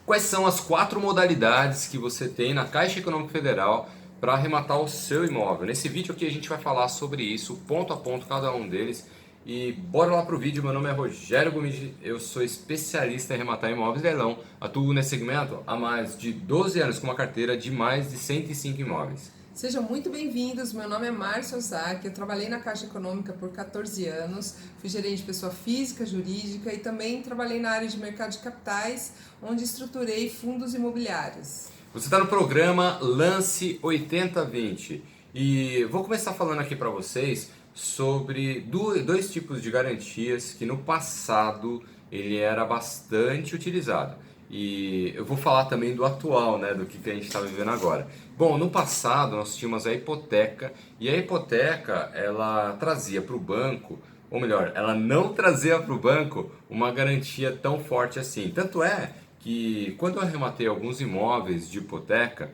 Quais são as 4 modalidades que você tem na Caixa Econômica Federal para arrematar o seu imóvel? Nesse vídeo aqui a gente vai falar sobre isso, ponto a ponto, cada um deles. E bora lá pro vídeo. Meu nome é Rogério Gomide, eu sou especialista em arrematar imóveis de leilão, atuo nesse segmento há mais de 12 anos com uma carteira de mais de 105 imóveis. Sejam muito bem-vindos, meu nome é Márcia Ozaki, eu trabalhei na Caixa Econômica por 14 anos, fui gerente de pessoa física, jurídica e também trabalhei na área de mercado de capitais, onde estruturei fundos imobiliários. Você está no programa Lance 80/20 e vou começar falando aqui para vocês sobre dois tipos de garantias que no passado ele era bastante utilizado. E eu vou falar também do atual, né, do que a gente está vivendo agora. Bom, no passado nós tínhamos a hipoteca e a hipoteca ela trazia para o banco, ou melhor, ela não trazia para o banco uma garantia tão forte assim. Tanto é que quando eu arrematei alguns imóveis de hipoteca,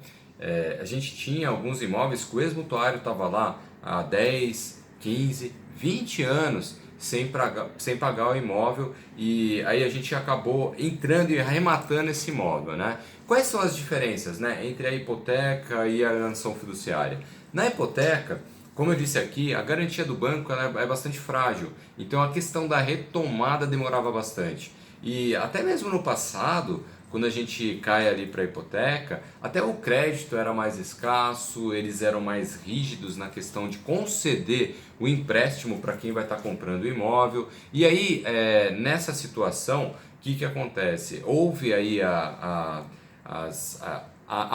a gente tinha alguns imóveis que o ex-mutuário estava lá há 10, 15, 20 anos sem pagar o imóvel, e aí a gente acabou entrando e arrematando esse imóvel, né? Quais são as diferenças, né, entre a hipoteca e a alienação fiduciária? Na hipoteca, como eu disse aqui, a garantia do banco ela é bastante frágil, então a questão da retomada demorava bastante. E até mesmo no passado, quando a gente cai ali para a hipoteca, até o crédito era mais escasso, eles eram mais rígidos na questão de conceder o empréstimo para quem vai estar comprando o imóvel. E aí, nessa situação, o que acontece? Houve aí a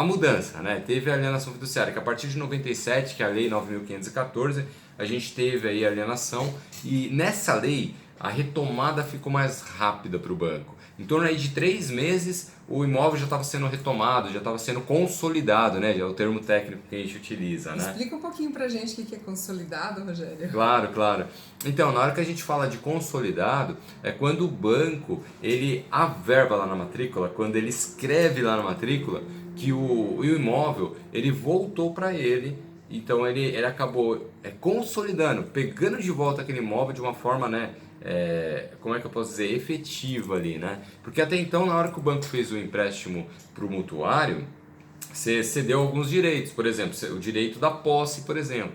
mudança, né? Teve a alienação fiduciária, que a partir de 97, que é a Lei 9.514, a gente teve aí a alienação, e nessa lei a retomada ficou mais rápida para o banco. Em torno aí de 3 meses o imóvel já estava sendo retomado, já estava sendo consolidado, né? Já é o termo técnico que a gente utiliza, né? Explica um pouquinho pra gente o que é consolidado, Rogério. Claro, claro. Então, na hora que a gente fala de consolidado, é quando o banco, ele averba lá na matrícula, quando ele escreve lá na matrícula que o imóvel, ele voltou para ele, então ele acabou consolidando, pegando de volta aquele imóvel de uma forma, né, como é que eu posso dizer, efetiva ali, né? Porque até então, na hora que o banco fez o empréstimo para o mutuário, você cedeu alguns direitos, por exemplo, o direito da posse, por exemplo.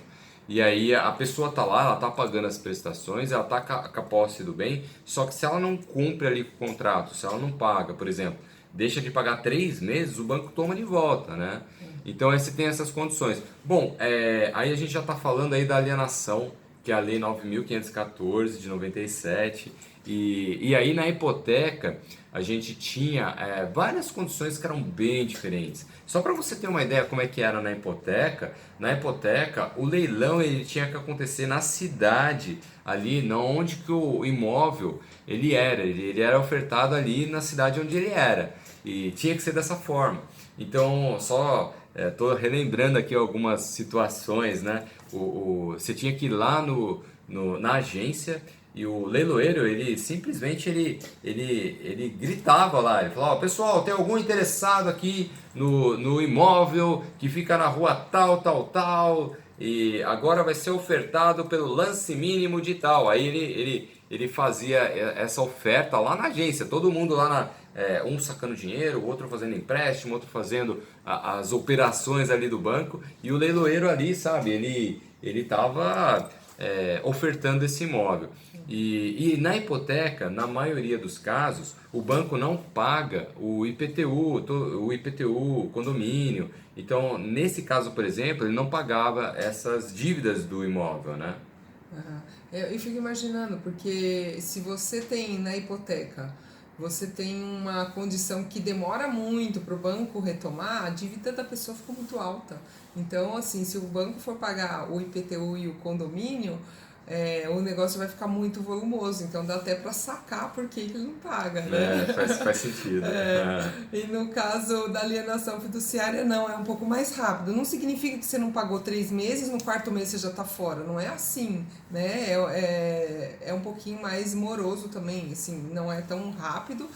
E aí a pessoa tá lá, ela tá pagando as prestações, ela tá com a posse do bem, só que se ela não cumpre ali com o contrato, se ela não paga, por exemplo, deixa de pagar 3 meses, o banco toma de volta, né? Então aí você tem essas condições. Bom, aí a gente já está falando aí da alienação, que é a Lei 9.514 de 97. E aí na hipoteca a gente tinha várias condições que eram bem diferentes. Só para você ter uma ideia como é que era na hipoteca o leilão ele tinha que acontecer na cidade, ali não onde que o imóvel ele era ofertado ali na cidade onde ele era. E tinha que ser dessa forma. Então, só estou relembrando aqui algumas situações, né? Você tinha que ir lá na agência e o leiloeiro, ele simplesmente ele gritava lá, ele falava: pessoal, tem algum interessado aqui no imóvel que fica na rua tal, tal, tal, e agora vai ser ofertado pelo lance mínimo de tal. Aí ele fazia essa oferta lá na agência, todo mundo lá um sacando dinheiro, o outro fazendo empréstimo, outro fazendo as operações ali do banco, e o leiloeiro ali, sabe, ele estava ofertando esse imóvel. E na hipoteca, na maioria dos casos, o banco não paga o IPTU, condomínio. Então, nesse caso, por exemplo, ele não pagava essas dívidas do imóvel, né? Aham. Eu fico imaginando, porque se você tem na hipoteca, você tem uma condição que demora muito para o banco retomar, a dívida da pessoa fica muito alta. Então, assim, se o banco for pagar o IPTU e o condomínio, o negócio vai ficar muito volumoso. Então, dá até para sacar por que ele não paga, né? Faz sentido. E no caso da alienação fiduciária, não, é um pouco mais rápido. Não significa que você não pagou 3 meses, no 4º mês você já está fora. Não é assim, né? É um pouquinho mais moroso também, assim, não é tão rápido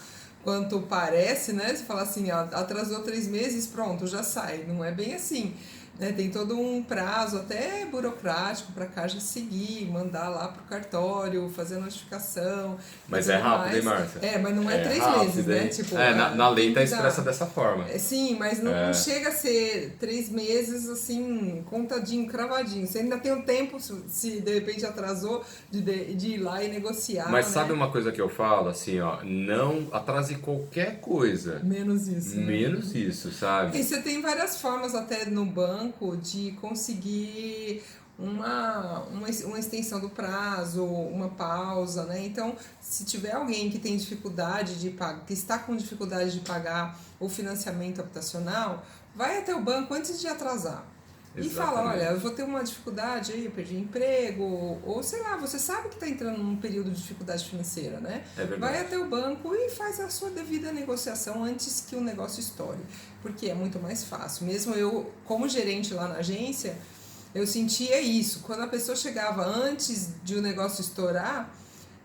quanto parece, né? Você fala assim, atrasou 3 meses, pronto, já sai. Não é bem assim. né? Tem todo um prazo até burocrático para a Caixa seguir, mandar lá para o cartório, fazer a notificação. Mas e é tudo rápido, hein, mais. Márcia? Mas não é 3 rápido, meses, né? hein? Tipo, Na lei tem tá que expressa dar. dessa forma. Sim, mas não chega a ser 3 meses assim, contadinho, cravadinho. Você ainda tem um tempo, se de repente atrasou, de ir lá e negociar. Mas né? sabe uma coisa que eu falo, assim, ó, não atrase qualquer coisa. Menos isso. Né? Menos isso, sabe? E você tem várias formas até no banco de conseguir uma extensão do prazo, uma pausa, né? Então, se tiver alguém que tem dificuldade de pagar, que está com dificuldade de pagar o financiamento habitacional, vai até o banco antes de atrasar. E fala, olha, eu vou ter uma dificuldade aí, eu perdi emprego, ou sei lá, você sabe que está entrando num período de dificuldade financeira, né? Vai até o banco e faz a sua devida negociação antes que o negócio estoure, porque é muito mais fácil. Mesmo eu, como gerente lá na agência, eu sentia isso. Quando a pessoa chegava antes de o negócio estourar,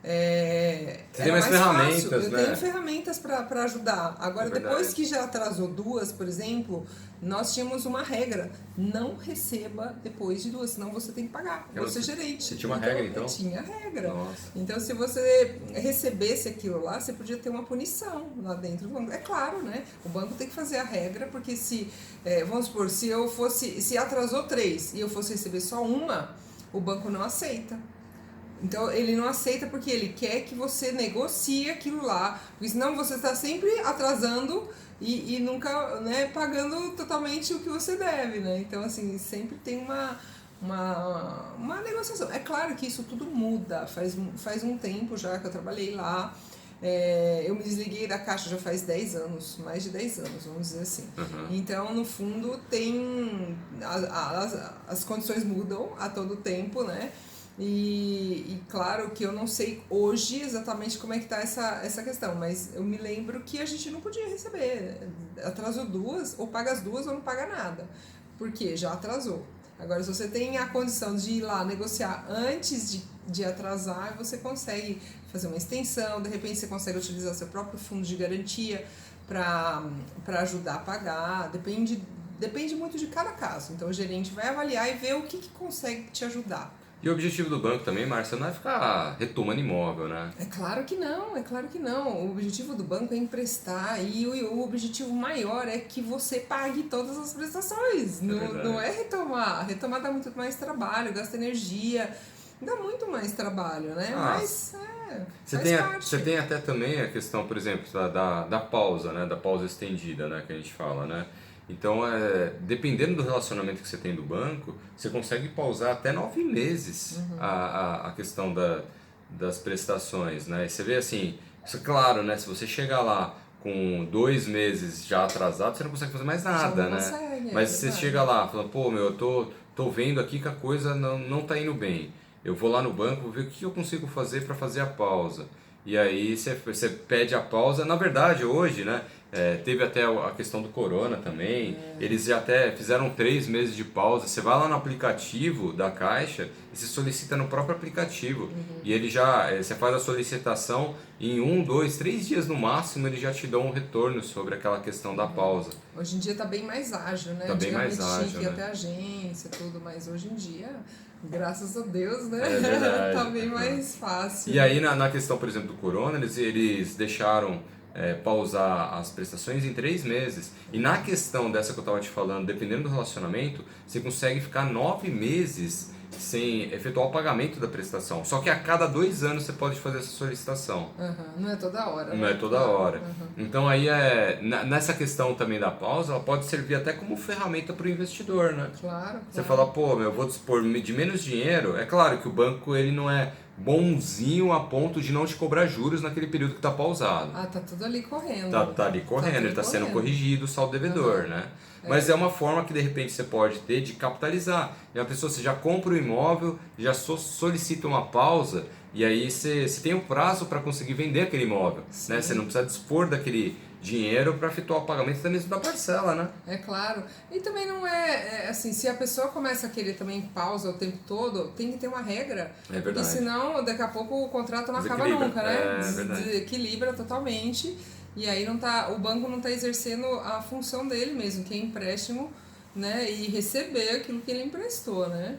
Você tem era mais mais ferramentas, fácil. Eu né? tenho ferramentas para ajudar. Agora, depois que já atrasou 2, por exemplo, nós tínhamos uma regra: não receba depois de 2, senão você tem que pagar. Você é gerente. Você tinha uma regra, então? Tinha regra. Nossa. Então, se você recebesse aquilo lá, você podia ter uma punição lá dentro do banco. É claro, né? O banco tem que fazer a regra, porque se, vamos supor, se atrasou 3 e eu fosse receber só uma, o banco não aceita. Então, ele não aceita porque ele quer que você negocie aquilo lá, porque senão você está sempre atrasando e nunca, né, pagando totalmente o que você deve, né? Então, assim, sempre tem uma negociação. É claro que isso tudo muda, faz um tempo já que eu trabalhei lá. Eu me desliguei da Caixa já faz 10 anos, mais de 10 anos, vamos dizer assim. Então, no fundo, tem as condições mudam a todo tempo, né? E claro que eu não sei hoje exatamente como é que tá essa questão, mas eu me lembro que a gente não podia receber. Atrasou 2, ou paga as 2 ou não paga nada. Por quê? Já atrasou. Agora, se você tem a condição de ir lá negociar antes de atrasar, você consegue fazer uma extensão, de repente você consegue utilizar seu próprio fundo de garantia para ajudar a pagar, depende muito de cada caso. Então, o gerente vai avaliar e ver o que consegue te ajudar. E o objetivo do banco também, Márcia, não é ficar retomando imóvel, né? É claro que não, é claro que não. O objetivo do banco é emprestar e o objetivo maior é que você pague todas as prestações. Não é retomar. Retomar dá muito mais trabalho, gasta energia, dá muito mais trabalho, né? Mas você tem até também a questão, por exemplo, da pausa, né? Da pausa estendida, né? Que a gente fala, né? Então, dependendo do relacionamento que você tem do banco, você consegue pausar até 9 meses a questão das prestações, né? E você vê assim, isso é claro, né? Se você chegar lá com 2 meses já atrasado, você não consegue fazer mais nada, né? Consegue, mas você chega lá falando, pô, meu, eu tô vendo aqui que a coisa não tá indo bem. Eu vou lá no banco, vou ver o que eu consigo fazer para fazer a pausa. E aí você pede a pausa. Na verdade, hoje, né? Teve até a questão do corona também. Eles já até fizeram 3 meses de pausa. Você vai lá no aplicativo da Caixa e se solicita no próprio aplicativo. E ele você faz a solicitação em 1, 2, 3 dias no máximo, eles já te dão um retorno sobre aquela questão da pausa. Hoje em dia tá bem mais ágil, né? Tá bem mais ágil, tinha que ir até agência e tudo, mas hoje em dia, graças a Deus, né? É verdade. Tá bem mais fácil. E aí na questão, por exemplo, do corona, eles deixaram pausar as prestações em 3 meses. E na questão dessa que eu estava te falando, dependendo do relacionamento, você consegue ficar 9 meses sem efetuar o pagamento da prestação. Só que a cada 2 anos você pode fazer essa solicitação. Não é toda hora. Não é toda hora. Então aí nessa questão também da pausa, ela pode servir até como ferramenta para o investidor, né? Claro. Você fala, pô, eu vou dispor de menos dinheiro. É claro que o banco ele não é bonzinho a ponto de não te cobrar juros naquele período que está pausado. Tá tudo ali correndo. Tá ali correndo, ele está sendo corrigido o saldo devedor, né? Mas é uma forma que de repente você pode ter de capitalizar. E a pessoa, você já compra o imóvel, já solicita uma pausa, e aí você tem um prazo para conseguir vender aquele imóvel, né? Você não precisa dispor daquele dinheiro para efetuar o pagamento até mesmo da parcela, né? É claro. E também não assim, se a pessoa começa a querer também pausa o tempo todo, tem que ter uma regra. É verdade. Porque senão, daqui a pouco o contrato não acaba nunca, né? Desequilibra totalmente. E aí o banco não está exercendo a função dele mesmo, que é empréstimo né, e receber aquilo que ele emprestou, né?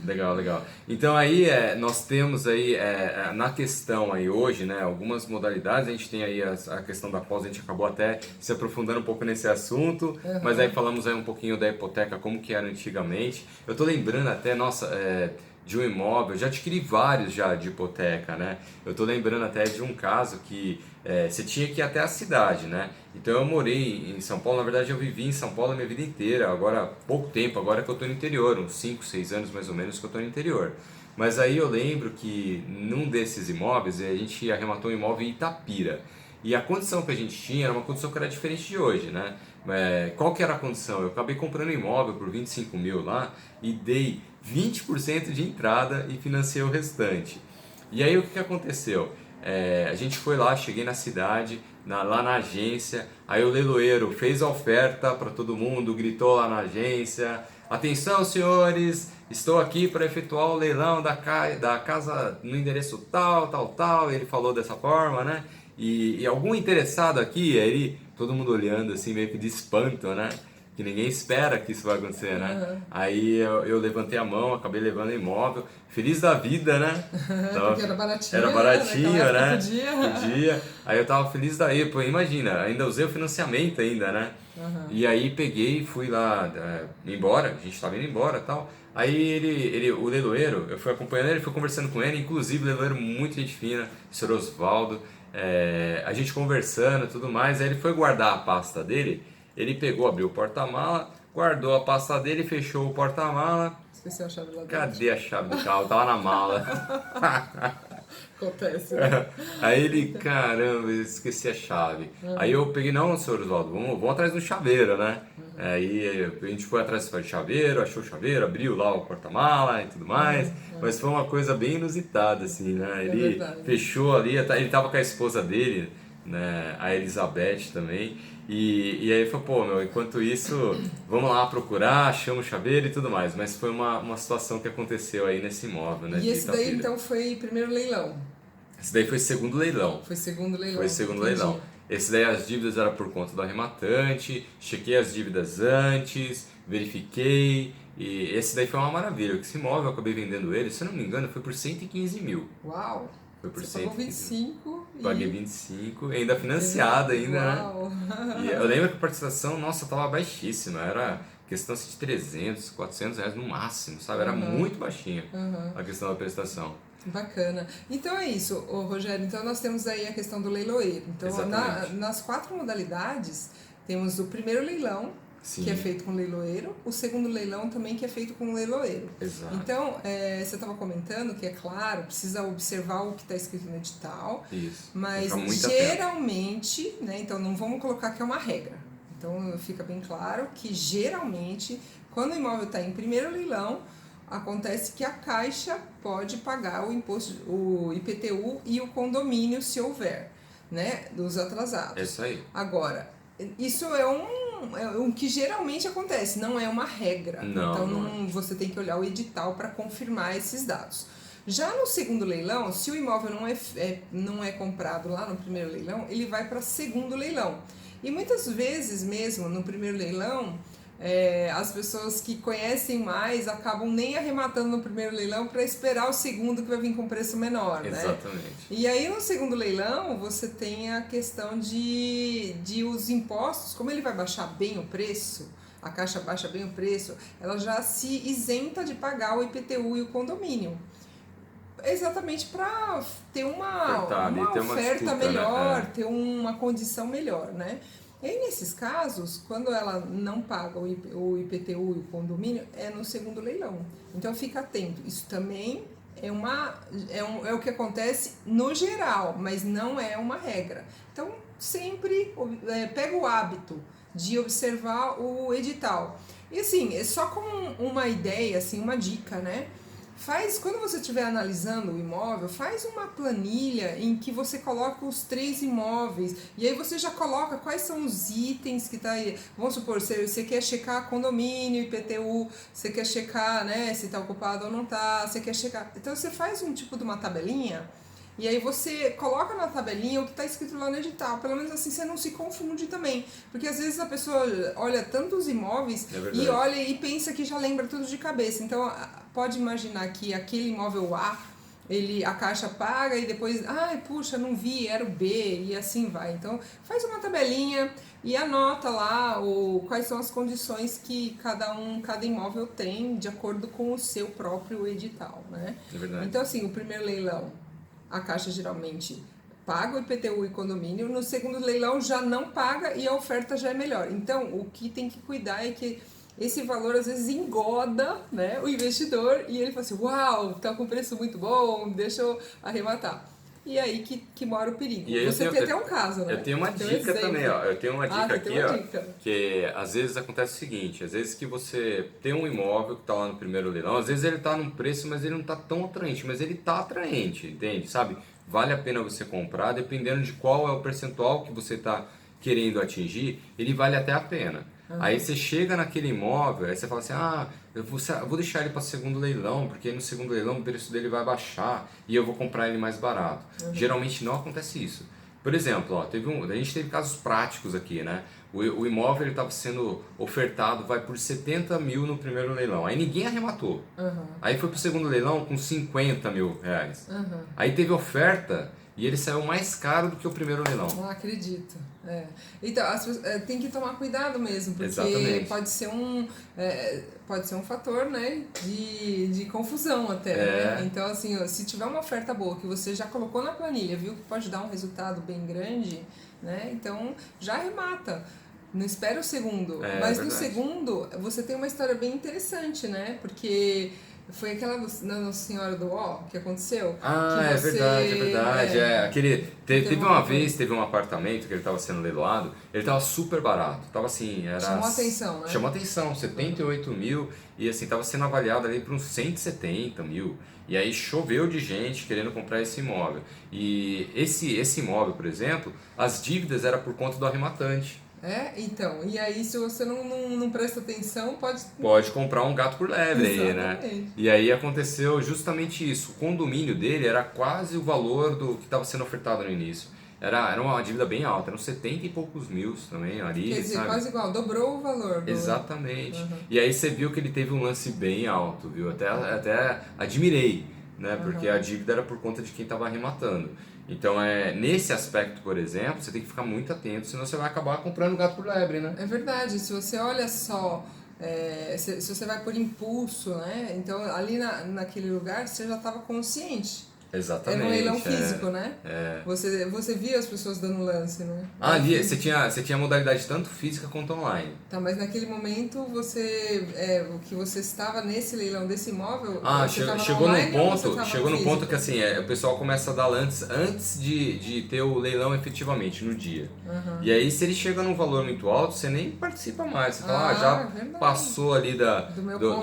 Legal, legal. Então aí nós temos aí na questão aí hoje, né, algumas modalidades, a gente tem aí a questão da pós, a gente acabou até se aprofundando um pouco nesse assunto, mas aí falamos aí um pouquinho da hipoteca, como que era antigamente. Eu tô lembrando até, nossa, de um imóvel, já adquiri vários já de hipoteca, né? Eu tô lembrando até de um caso que você tinha que ir até a cidade, né? Então eu morei em São Paulo, na verdade eu vivi em São Paulo a minha vida inteira, agora há pouco tempo, agora que eu tô no interior, uns 5, 6 anos mais ou menos que eu tô no interior. Mas aí eu lembro que num desses imóveis, a gente arrematou um imóvel em Itapira. E a condição que a gente tinha era uma condição que era diferente de hoje, né? Qual que era a condição? Eu acabei comprando um imóvel por 25 mil lá e dei 20% de entrada e financei o restante. E aí o que aconteceu? A gente foi lá, cheguei na cidade, lá na agência, aí o leiloeiro fez a oferta para todo mundo, gritou lá na agência: atenção senhores, estou aqui para efetuar o leilão da casa no endereço tal, tal, tal. Ele falou dessa forma, né? E algum interessado aqui, aí todo mundo olhando assim, meio que de espanto, né? Que ninguém espera que isso vai acontecer, né? Aí eu levantei a mão, acabei levando o imóvel, feliz da vida, né? Porque era baratinho, Era baratinho, né? Podia. Aí eu tava feliz daí, pô, imagina, ainda usei o financiamento ainda, né? E aí peguei, fui lá embora, a gente tava indo embora e tal. Aí o leiloeiro, eu fui acompanhando ele, fui conversando com ele, inclusive o leiloeiro muito gente fina, o senhor Osvaldo, a gente conversando e tudo mais. Aí ele foi guardar a pasta dele, ele pegou, abriu o porta-mala, guardou a pasta dele, fechou o porta-mala. Esqueci a chave lá dentro. Cadê a chave do carro? Tava na mala. Acontece, né? Aí ele, caramba, eu esqueci a chave. Aí eu peguei, não, senhor Oswaldo, vamos atrás do chaveiro, né? Aí a gente foi atrás do chaveiro, achou o chaveiro, abriu lá o porta-mala e tudo mais. Mas foi uma coisa bem inusitada, assim, né? Ele fechou ali, ele tava com a esposa dele, né? A Elizabeth também. E aí ele falou, pô, meu, enquanto isso, vamos lá procurar, achamos o chaveiro e tudo mais. Mas foi uma situação que aconteceu aí nesse imóvel, né? E esse daí então foi primeiro leilão? Esse daí foi segundo leilão. Foi segundo leilão. Foi segundo leilão. Esse daí as dívidas eram por conta do arrematante, chequei as dívidas antes, verifiquei. E esse daí foi uma maravilha. Esse imóvel eu acabei vendendo ele, se eu não me engano, foi por 115 mil. Uau! Foi por Você pagou 25 e... Paguei 25, ainda financiado ainda, Uau. né? E eu lembro que a participação, nossa, tava baixíssima. Era questão de 300, 400 reais no máximo, sabe? Era muito baixinha a questão da prestação. Bacana. Então é isso, Rogério. Então nós temos aí a questão do leiloeiro. Então nas 4 modalidades, temos o primeiro leilão, Sim. que é feito com leiloeiro, o segundo leilão também que é feito com leiloeiro. Exato. Então, você estava comentando que, é claro, precisa observar o que está escrito no edital, Isso. mas geralmente, né, então não vamos colocar que é uma regra. Então fica bem claro que geralmente, quando o imóvel está em primeiro leilão, acontece que a Caixa pode pagar o imposto, o IPTU e o condomínio se houver, né, dos atrasados. É isso aí. Agora, isso é um que geralmente acontece, não é uma regra. Então você tem que olhar o edital para confirmar esses dados. Já no segundo leilão, se o imóvel não é comprado lá no primeiro leilão, ele vai para segundo leilão. E muitas vezes mesmo no primeiro leilão, as pessoas que conhecem mais acabam nem arrematando no primeiro leilão para esperar o segundo que vai vir com preço menor, né? Exatamente. E aí no segundo leilão você tem a questão de os impostos, como ele vai baixar bem o preço, a Caixa baixa bem o preço, ela já se isenta de pagar o IPTU e o condomínio. Exatamente para ter uma oferta melhor, né? Ter uma condição melhor, né? E aí, nesses casos, quando ela não paga o IPTU e o condomínio, é no segundo leilão. Então, fica atento. Isso também é o que acontece no geral, mas não é uma regra. Então, sempre pega o hábito de observar o edital. E assim, é só como uma ideia, assim, uma dica, né? Quando você estiver analisando o imóvel, faz uma planilha em que você coloca os 3 imóveis e aí você já coloca quais são os itens que tá aí. Vamos supor, você quer checar condomínio, IPTU, você quer checar, né, se está ocupado ou não está, você quer checar. Então você faz um tipo de uma tabelinha E aí você coloca na tabelinha o que está escrito lá no edital, pelo menos assim você não se confunde também. Porque às vezes a pessoa olha tantos imóveis e olha e pensa que já lembra tudo de cabeça. Então pode imaginar que aquele imóvel A, a Caixa paga e depois, ai, puxa, não vi, era o B, e assim vai. Então faz uma tabelinha e anota lá quais são as condições que cada imóvel tem de acordo com o seu próprio edital, né? É verdade. Então assim, o primeiro leilão, a Caixa geralmente paga o IPTU e condomínio, no segundo leilão já não paga e a oferta já é melhor. Então o que tem que cuidar é que esse valor às vezes engoda, né, o investidor e ele fala assim, uau, tá com preço muito bom, deixa eu arrematar. E aí que mora o perigo. E aí você tem até um caso, né? Eu tenho uma dica também, ó. Eu tenho uma dica aqui, ó. Dica. Que às vezes acontece o seguinte, às vezes que você tem um imóvel que tá lá no primeiro leilão, às vezes ele tá num preço, mas ele não tá tão atraente, mas ele tá atraente, entende? Sabe? Vale a pena você comprar, dependendo de qual é o percentual que você tá querendo atingir, ele vale até a pena. Aí você chega naquele imóvel, aí você fala assim, eu vou deixar ele para segundo leilão, porque no segundo leilão o preço dele vai baixar e eu vou comprar ele mais barato. Geralmente não acontece isso. Por exemplo, ó, a gente teve casos práticos aqui, né? O imóvel estava sendo ofertado, vai por 70 mil no primeiro leilão. Aí ninguém arrematou. Aí foi para o segundo leilão com 50 mil reais. Aí teve oferta e ele saiu mais caro do que o primeiro leilão. Não acredito. Então, tem que tomar cuidado mesmo, porque Exatamente. pode ser um fator, né, de confusão até, né? Então, assim, se tiver uma oferta boa que você já colocou na planilha, viu que pode dar um resultado bem grande, né? Então, já arremata. Não espera o segundo. Mas no segundo, você tem uma história bem interessante, né? Porque foi aquela Nossa Senhora do Ó que aconteceu. É verdade. Teve uma vez, teve um apartamento que ele estava sendo leiloado, ele estava super barato. Tava assim, chamou atenção, né? Chamou atenção, 78 mil e assim, estava sendo avaliado ali por uns 170 mil. E aí choveu de gente querendo comprar esse imóvel. E esse imóvel, por exemplo, as dívidas eram por conta do arrematante. Então, e aí se você não presta atenção, pode comprar um gato por lebre aí, né? E aí aconteceu justamente isso. O condomínio dele era quase o valor do que estava sendo ofertado no início. Era uma dívida bem alta, eram 70 e poucos mil também ali. Quer dizer, sabe? quase igual, dobrou o valor. Exatamente. E aí você viu que ele teve um lance bem alto, viu? Até admirei, né? Porque a dívida era por conta de quem estava arrematando. Então, nesse aspecto, por exemplo, você tem que ficar muito atento, senão você vai acabar comprando gato por lebre, né? É verdade, se você olha só, se você vai por impulso, né? Então, ali naquele lugar, você já estava consciente. Exatamente. Era um leilão físico, né? Você via as pessoas dando lance, né? Ali você tinha modalidade tanto física quanto online. Tá, mas naquele momento o que você estava nesse leilão desse imóvel, chegou no ponto que assim, o pessoal começa a dar antes de ter o leilão efetivamente no dia. E aí se ele chega num valor muito alto, você nem participa mais. Você fala, já passou ali da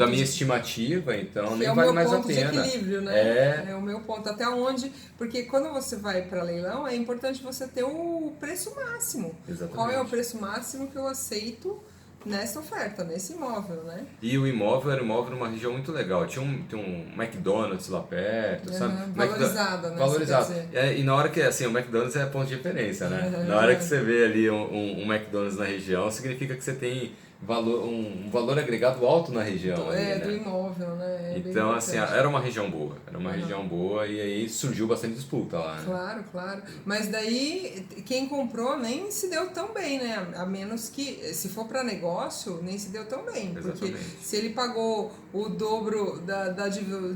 minha estimativa, então nem vale mais a pena. É o meu ponto de equilíbrio, né? É o meu ponto. Até onde, porque quando você vai para leilão, é importante você ter o preço máximo. Exatamente. Qual é o preço máximo que eu aceito nessa oferta, nesse imóvel, né? E o imóvel era um imóvel numa região muito legal. Tinha um McDonald's lá perto, sabe? Valorizado, né? Valorizado. E na hora que, assim, o McDonald's é ponto de referência, né? Na hora que você vê ali um McDonald's na região, significa que você tem um valor agregado alto na região. Do imóvel, né? Então, assim, era uma região boa. Região boa e aí surgiu bastante disputa lá, né? Claro. Mas daí, quem comprou nem se deu tão bem, né? A menos que, se for para negócio, nem se deu tão bem. Exatamente. Porque se ele pagou o dobro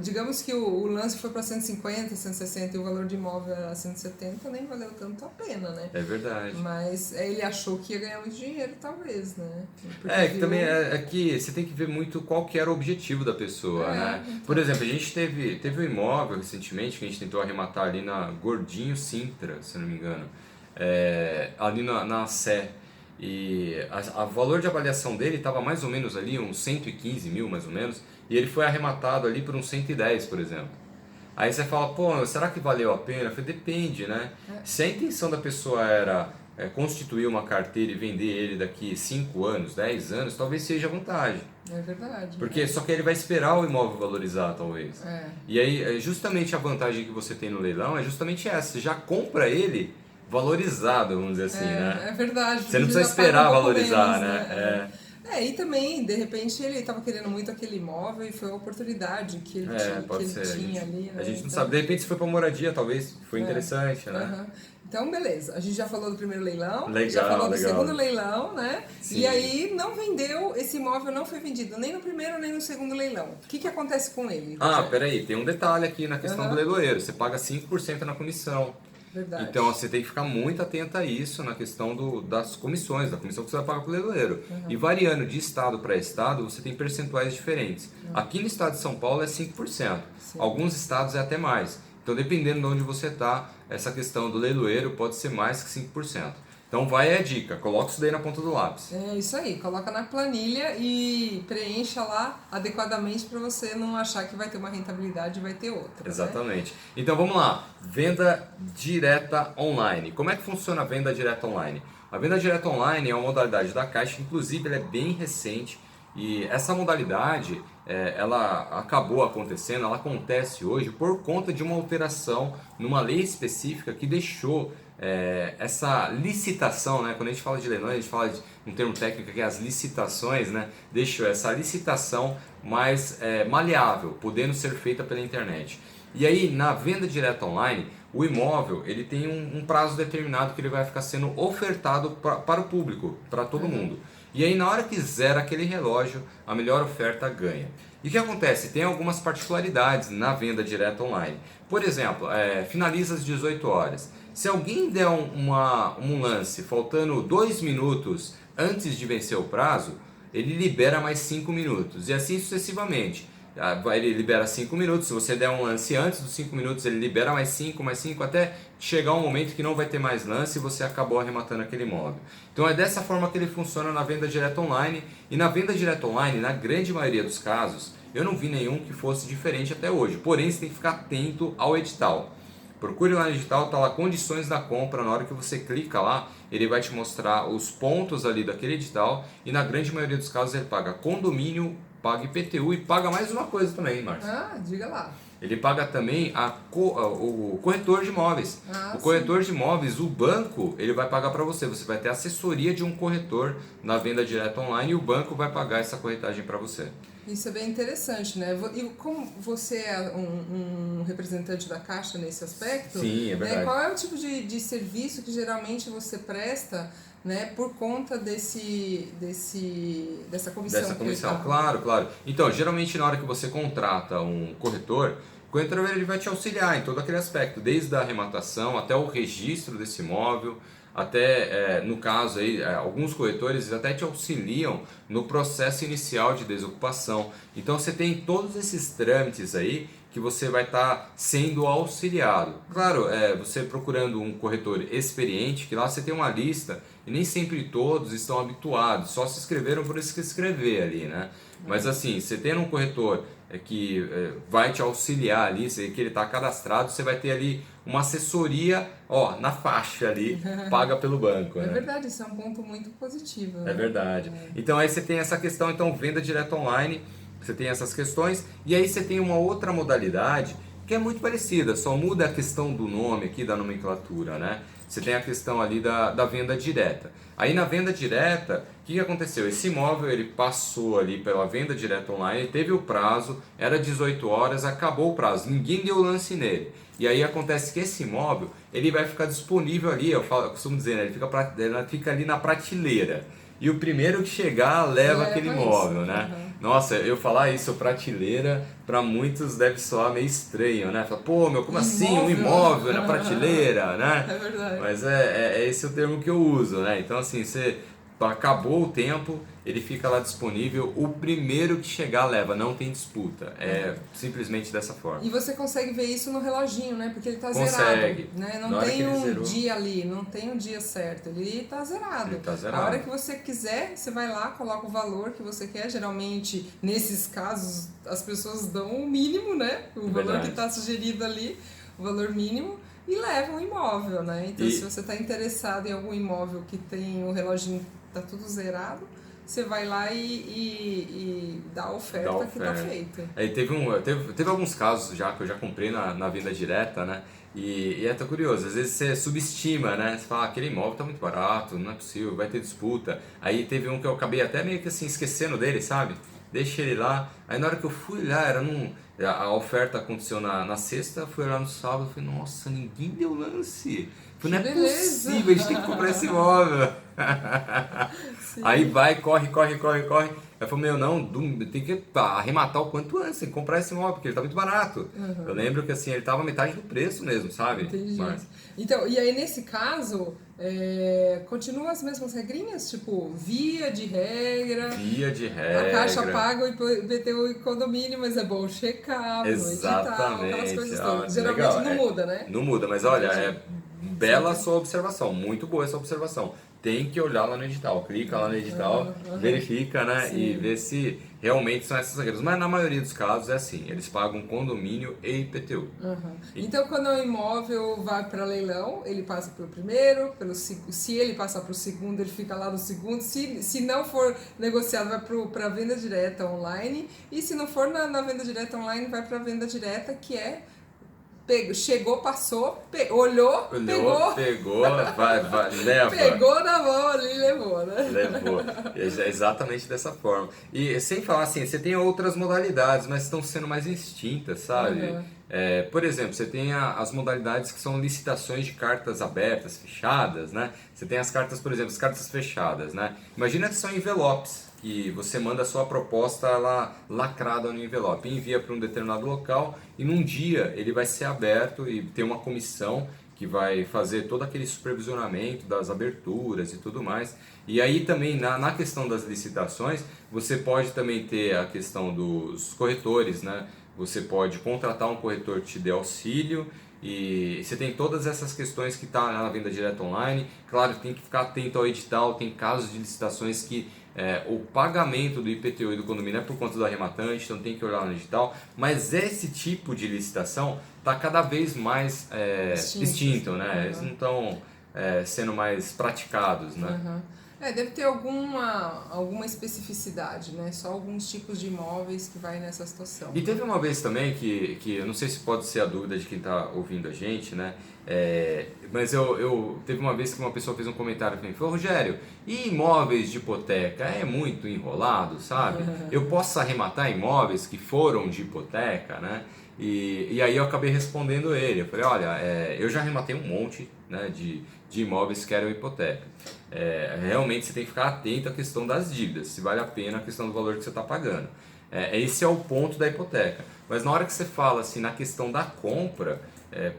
digamos que o lance foi para 150, 160 e o valor de imóvel era 170, nem valeu tanto a pena, né? É verdade. Mas ele achou que ia ganhar muito dinheiro, talvez, né? Que também é que você tem que ver muito qual que era o objetivo da pessoa, né? Então. Por exemplo, a gente teve um imóvel recentemente que a gente tentou arrematar ali na Gordinho Sintra, se não me engano, ali na Sé. E o valor de avaliação dele estava mais ou menos ali, uns 115 mil mais ou menos, e ele foi arrematado ali por uns 110, por exemplo. Aí você fala, pô, será que valeu a pena? Eu falei, depende, né? Se a intenção da pessoa era constituir uma carteira e vender ele daqui 5 anos, 10 anos, talvez seja vantagem. É verdade. Porque só que ele vai esperar o imóvel valorizar, talvez. E aí, justamente a vantagem que você tem no leilão é justamente essa. Você já compra ele valorizado, vamos dizer assim, né? É verdade. Você não precisa esperar valorizar, menos, né? E também, de repente, ele estava querendo muito aquele imóvel e foi a oportunidade que ele tinha ali. Né? A gente não sabe. De repente, se foi para moradia, talvez foi interessante, né? Então, beleza. A gente já falou do primeiro leilão, legal, já falou do legal. segundo leilão, né? Sim. E aí não vendeu, esse imóvel não foi vendido nem no primeiro nem no segundo leilão. O que acontece com ele? Peraí, tem um detalhe aqui na questão do leiloeiro. Você paga 5% na comissão. Verdade. Então você tem que ficar muito atento a isso na questão das comissões, da comissão que você vai pagar para o leiloeiro. E variando de estado para estado, você tem percentuais diferentes. Aqui no estado de São Paulo é 5%. Sim. Alguns estados é até mais. Então, dependendo de onde você está, essa questão do leiloeiro pode ser mais que 5%. Então, vai a dica, coloca isso daí na ponta do lápis. É isso aí, coloca na planilha e preencha lá adequadamente para você não achar que vai ter uma rentabilidade e vai ter outra. Exatamente. Né? Então, vamos lá. Venda direta online. Como é que funciona a venda direta online? A venda direta online é uma modalidade da Caixa, inclusive ela é bem recente. E essa modalidade, ela acabou acontecendo, ela acontece hoje por conta de uma alteração numa lei específica que deixou essa licitação, né? Quando a gente fala de leilão, a gente fala de um termo técnico que é as licitações, né? Deixou essa licitação mais maleável, podendo ser feita pela internet. E aí, na venda direta online, o imóvel ele tem um prazo determinado que ele vai ficar sendo ofertado para o público, para todo mundo. E aí, na hora que zera aquele relógio, a melhor oferta ganha. E o que acontece? Tem algumas particularidades na venda direta online. Por exemplo, finaliza às 18 horas. Se alguém der um lance faltando 2 minutos antes de vencer o prazo, ele libera mais 5 minutos. E assim sucessivamente. Ele libera 5 minutos, se você der um lance antes dos 5 minutos, ele libera mais 5, até chegar um momento que não vai ter mais lance e você acabou arrematando aquele imóvel. Então é dessa forma que ele funciona na venda direta online. E na venda direta online, na grande maioria dos casos, eu não vi nenhum que fosse diferente até hoje. Porém, você tem que ficar atento ao edital. Procure lá no edital, está lá condições da compra. Na hora que você clica lá, ele vai te mostrar os pontos ali daquele edital. E na grande maioria dos casos ele paga condomínio, paga IPTU e paga mais uma coisa também, Márcio. Diga lá. Ele paga também o corretor de imóveis. O corretor de imóveis, o banco, ele vai pagar para você. Você vai ter assessoria de um corretor na venda direta online e o banco vai pagar essa corretagem para você. Isso é bem interessante, né? E como você é um representante da Caixa nesse aspecto, sim, é verdade. Qual é o tipo de serviço que geralmente você presta, né, por conta dessa comissão? Dessa comissão, claro. Então, geralmente na hora que você contrata um corretor, o corretor ele vai te auxiliar em todo aquele aspecto, desde a arrematação até o registro desse imóvel, até, no caso aí, alguns corretores até te auxiliam no processo inicial de desocupação. Então você tem todos esses trâmites aí que você vai estar sendo auxiliado. Claro, você procurando um corretor experiente, que lá você tem uma lista e nem sempre todos estão habituados, só se inscreveram por se inscrever ali, né? Mas assim, você tendo um corretor que vai te auxiliar ali, que ele está cadastrado, você vai ter ali uma assessoria, na faixa ali, paga pelo banco. É né? verdade, isso é um ponto muito positivo. Né? É verdade. Então aí você tem essa questão, então venda direta online, você tem essas questões, e aí você tem uma outra modalidade que é muito parecida, só muda a questão do nome aqui, da nomenclatura, né? Você tem a questão ali da venda direta. Aí na venda direta, o que aconteceu? Esse imóvel ele passou ali pela venda direta online, teve o prazo, era 18 horas, acabou o prazo, ninguém deu lance nele. E aí acontece que esse imóvel ele vai ficar disponível ali, eu costumo dizer, né? Ele fica ali na prateleira. E o primeiro que chegar leva aquele imóvel, né? Uhum. Nossa, eu falar isso, prateleira, para muitos deve soar meio estranho, né? Fala, pô, como assim? Um imóvel na prateleira, né? É verdade. Mas esse é o termo que eu uso, né? Então, assim, acabou o tempo, ele fica lá disponível, o primeiro que chegar leva, não tem disputa, simplesmente dessa forma. E você consegue ver isso no reloginho, né? Porque ele tá Consegue. zerado, né? Não tem um dia ali, não tem um dia certo, ele tá zerado. Ele tá zerado. A hora que você quiser, você vai lá, coloca o valor que você quer, geralmente, nesses casos, as pessoas dão o mínimo, né? O valor que tá sugerido ali, o valor mínimo. e levam o imóvel, né? Então, E- se você está interessado em algum imóvel que tem o reloginho tá tudo zerado, você vai lá e dá a oferta que tá feita. Aí teve alguns casos já que eu já comprei na venda direta, né? E é tão curioso, às vezes você subestima, né? Você fala, aquele imóvel tá muito barato, não é possível, vai ter disputa. Aí teve um que eu acabei até meio que assim esquecendo dele, sabe? Deixei ele lá. Aí na hora que eu fui lá, era num. A oferta aconteceu na sexta, fui lá no sábado, falei, nossa, ninguém deu lance. Falei, não Que é beleza! possível, a gente tem que comprar esse imóvel. Aí Sim. vai, corre, corre, corre, corre. Aí falou, meu, não, tem que arrematar o quanto antes, tem que comprar esse imóvel, porque ele tá muito barato. Eu lembro que assim, ele tava metade do preço mesmo, sabe? Entendi. Mas, Então, e aí nesse caso, continuam as mesmas regrinhas? Tipo, via de regra, via de a Caixa regra. paga o IPTU e condomínio, mas é bom checar no edital, aquelas Exatamente. coisas Ah, todas. Geralmente legal. não muda, né? Não muda, mas olha, Entendi. bela a sua observação, muito boa essa observação. Tem que olhar lá no edital, clica lá no edital, verifica, né? E Sim. vê se realmente são essas regras. Mas na maioria dos casos é assim, eles pagam condomínio e IPTU. Aham. E- Então, quando o imóvel vai para leilão, ele passa pelo primeiro, se ele passar para o segundo, ele fica lá no segundo. Se não for negociado, vai para a venda direta online. E se não for na venda direta online, vai para a venda direta, que é chegou, passou, olhou, Olhou, pegou, pegou, vai, leva. pegou na mão ali e levou, né? Levou. É exatamente dessa forma. E sem falar assim, você tem outras modalidades, mas estão sendo mais extintas, sabe? Aham. Por exemplo, você tem as modalidades que são licitações de cartas abertas, fechadas, né? Você tem as cartas, por exemplo, as cartas fechadas, né? Imagina que são envelopes, que você manda a sua proposta lá lacrada no envelope, envia para um determinado local e num dia ele vai ser aberto e tem uma comissão que vai fazer todo aquele supervisionamento das aberturas e tudo mais. E aí também na questão das licitações, você pode também ter a questão dos corretores, né? Você pode contratar um corretor que te dê auxílio e você tem todas essas questões que está na venda direta online. Claro, tem que ficar atento ao edital, tem casos de licitações que o pagamento do IPTU e do condomínio é por conta do arrematante, então tem que olhar no edital. Mas esse tipo de licitação está cada vez mais extinto, né? Eles não estão sendo mais praticados, né? Aham. Deve ter alguma especificidade, né? Só alguns tipos de imóveis que vai nessa situação. E teve uma vez também que eu não sei se pode ser a dúvida de quem está ouvindo a gente, né? Mas teve uma vez que uma pessoa fez um comentário para mim, falou, Rogério, e imóveis de hipoteca é muito enrolado, sabe? Eu posso arrematar imóveis que foram de hipoteca, né? E aí eu acabei respondendo ele, eu falei, olha, eu já arrematei um monte, né, de imóveis que eram hipoteca. Realmente você tem que ficar atento à questão das dívidas, se vale a pena a questão do valor que você está pagando. Esse é o ponto da hipoteca. Mas na hora que você fala assim, na questão da compra,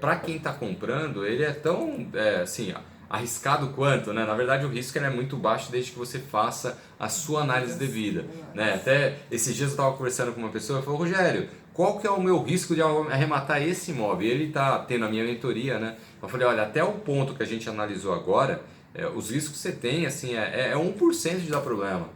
para quem está comprando, ele é tão assim, arriscado quanto, né? Na verdade o risco ele é muito baixo desde que você faça a sua análise devida, né? Até esses dias eu estava conversando com uma pessoa e falou, Rogério, qual que é o meu risco de arrematar esse imóvel? E ele está tendo a minha mentoria, né? Eu falei, olha, até o ponto que a gente analisou agora, os riscos que você tem, assim, é 1% de dar problema.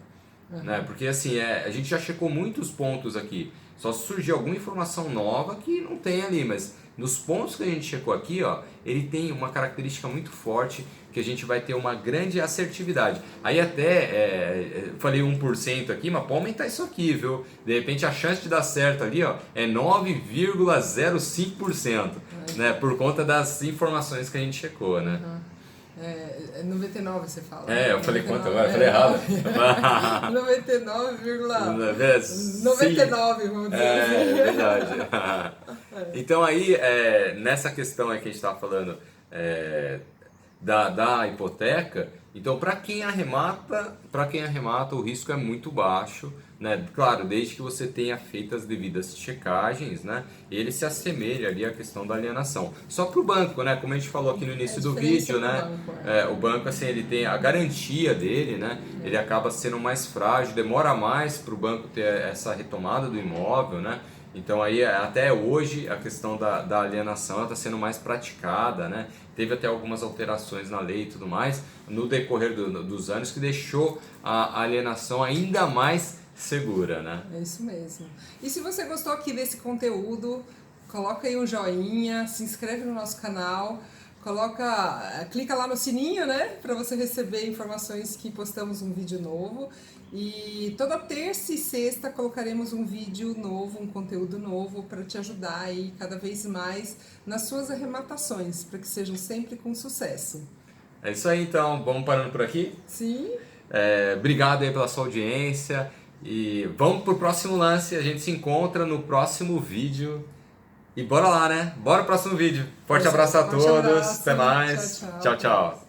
Né? Porque assim, a gente já checou muitos pontos aqui. Só se surgir alguma informação nova que não tem ali, mas nos pontos que a gente checou aqui, ó, ele tem uma característica muito forte que a gente vai ter uma grande assertividade. Aí até falei 1% aqui, mas pode aumentar isso aqui, viu? De repente a chance de dar certo ali, ó, é 9,05%, né? Por conta das informações que a gente checou, né? 99 você fala. Eu falei quanto agora? Eu falei errado. 99,99, vamos dizer assim. É verdade. Então aí, nessa questão aí que a gente estava falando da hipoteca, então para quem arremata, o risco é muito baixo, né? Claro, desde que você tenha feito as devidas checagens, né? Ele se assemelha ali à questão da alienação. Só para o banco, né? Como a gente falou aqui no início do vídeo, né? O banco assim, ele tem a garantia dele, né? Ele acaba sendo mais frágil, demora mais para o banco ter essa retomada do imóvel, né? Então aí até hoje a questão da alienação está sendo mais praticada, né? Teve até algumas alterações na lei e tudo mais no decorrer dos anos que deixou a alienação ainda mais segura, né? É isso mesmo. E se você gostou aqui desse conteúdo, coloca aí um joinha, se inscreve no nosso canal, clica lá no sininho, né, para você receber informações que postamos um vídeo novo. E toda terça e sexta colocaremos um vídeo novo, um conteúdo novo para te ajudar aí cada vez mais nas suas arrematações, para que sejam sempre com sucesso. É isso aí, então. Vamos parando por aqui? Sim. Obrigado aí pela sua audiência e vamos pro próximo lance. A gente se encontra no próximo vídeo. E bora lá, né? Bora pro próximo vídeo. Forte abraço a todos. Até mais. Tchau, tchau. Tchau, tchau.